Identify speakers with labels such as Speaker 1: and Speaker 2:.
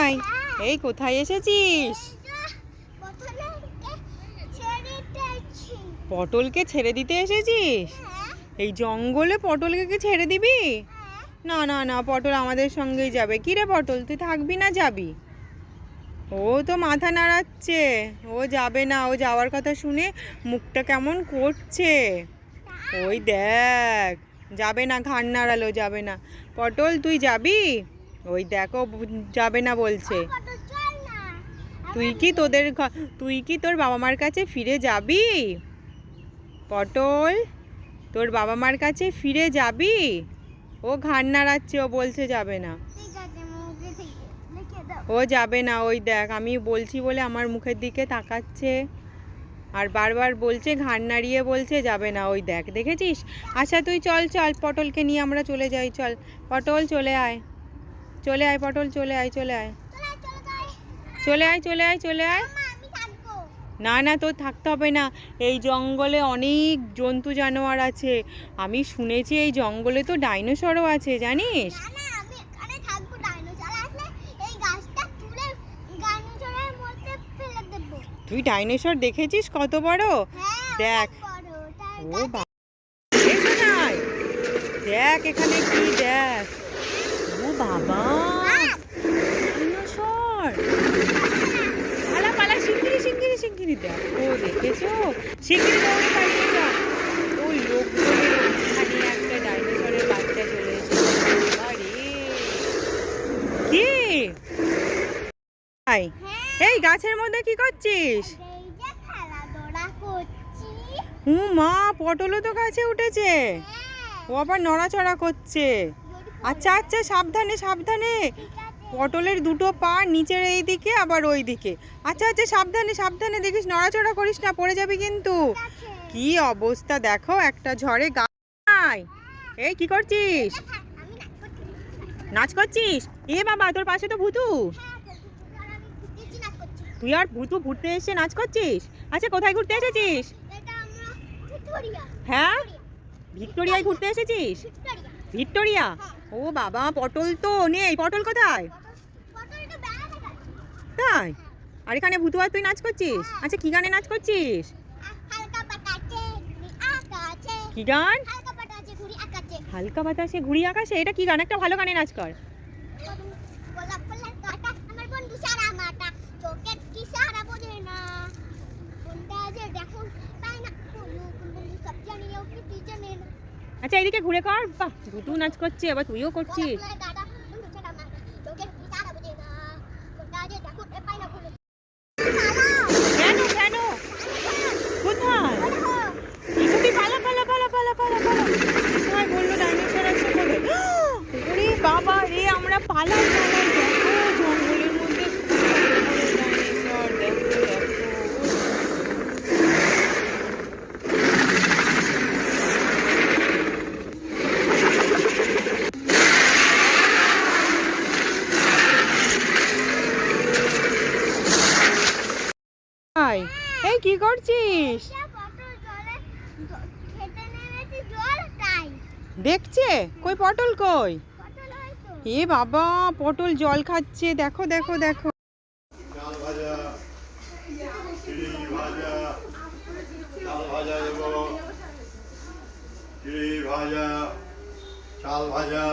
Speaker 1: কোথায়? এই কোথায় এসেছিস? পটলকে ছেড়ে দিতে এসেছিস? এই জঙ্গলে পটলকে কি ছেড়ে দিবি? না না না, পটল আমাদের সঙ্গেই যাবে। কি রে পটল, তুই থাকবি না যাবি? ও তো মাথা নাড়াচ্ছে, ও যাবে না। ও যাওয়ার কথা শুনে মুখটা কেমন করছে। ওই দেখ, যাবে না, ঘাড় নাড়ালো, যাবে না। পটল তুই যাবি? ওই দেখো, যাবে না বলছে। তুই কি তোর বাবা মার কাছে ফিরে যাবি? পটল, তোর বাবা মার কাছে ফিরে যাবি? ও ঘাড় নাড়াচ্ছে, ও বলছে যাবে না। ও যাবে না। ওই দেখ, আমি বলছি বলে আমার মুখের দিকে তাকাচ্ছে আর বারবার বলছে, ঘাড় নাড়িয়ে বলছে যাবে না। ওই দেখ, দেখেছিস? আচ্ছা তুই চল চল, পটলকে নিয়ে আমরা চলে যাই। চল পটল, চলে আয়, চলে আয় পটল, চলে আয়, চলে আয়, চলে আয়, চলে আয়, চলে আয়। না না, তোর থাকতে হবে না। এই জঙ্গলে অনেক জন্তু জানোয়ার আছে। আমি শুনেছি এই জঙ্গলে তো ডাইনোসরও আছে, জানিস? তুই ডাইনোসর দেখেছিস কত বড়? দেখ, ও বাবা, দেখ এখানে কি, দেখ, ও বাবা, ডাইনোসর। পালা পালা, শিগগিরি শিগগিরি শিগগিরি। দেখো, দেখেছো? শিগগিরি দৌড়ে পালিয়ে যা। ও লোকজনের ওখানে একটা ডাইনোসরের বাচ্চা চলে এসেছে। আরে কে? এই গাছের মধ্যে কি করছিস? ও মা, পটলও তো গাছে উঠেছে। ও আবার নড়াচড়া করছে। আচ্ছা আচ্ছা, সাবধানে সাবধানে। পটলের দুটো পা নিচের এই দিকে আবার ওই দিকে। আচ্ছা আচ্ছা, সাবধানে সাবধানে, দেখিস নড়াচড়া করিস না, পড়ে যাবি কিন্তু। কি অবস্থা দেখো, একটা ঝড়ে গায়ে। এই কি করছিস? নাচ করছিস? এ বাবা, তোর পাশে তো ভূতু। তুই আর ভূতু ঘুরতে এসে নাচ করছিস? আচ্ছা, কোথায় ঘুরতে এসেছিস? হ্যাঁ, ভিক্টোরিয়ায় ঘুরতে এসেছিস? ভিক্টোরিয়া? ও বাবা, পটল তো নেই। পটল কোথায়? তাই? আর এখানে ভূতু আর তুই নাচ করছিস? আচ্ছা, কি গানে নাচ করছিস? কি গান? হালকা বাতাসে ঘুড়ি আকাশে। এটা কি গান? একটা ভালো গানে নাচ কর। আচ্ছা, এইদিকে ঘুরে কর। বাহ, ভূতু নাচ করছে, আবার তুইও করছিস। কেন কেন? কোথায়? তুই পালা পালা পালা পালা পালা পালা। কোথায় বললো ডাইনোসর আছে বলে? ওরে বাবা রে, আমরা পালাই পালাই। দেখো, জঙ্গলের মধ্যে ডাইনোসর। দেখো দেখো। এই কি করছিস? দেখছে কই পটল, কই? এ বাবা, পটল জল খাচ্ছে। দেখো দেখো দেখো।
Speaker 2: চাল ভাজা, চিড়ি ভাজা, চাল ভাজা দেবো, চিড়ি ভাজা, চাল ভাজা।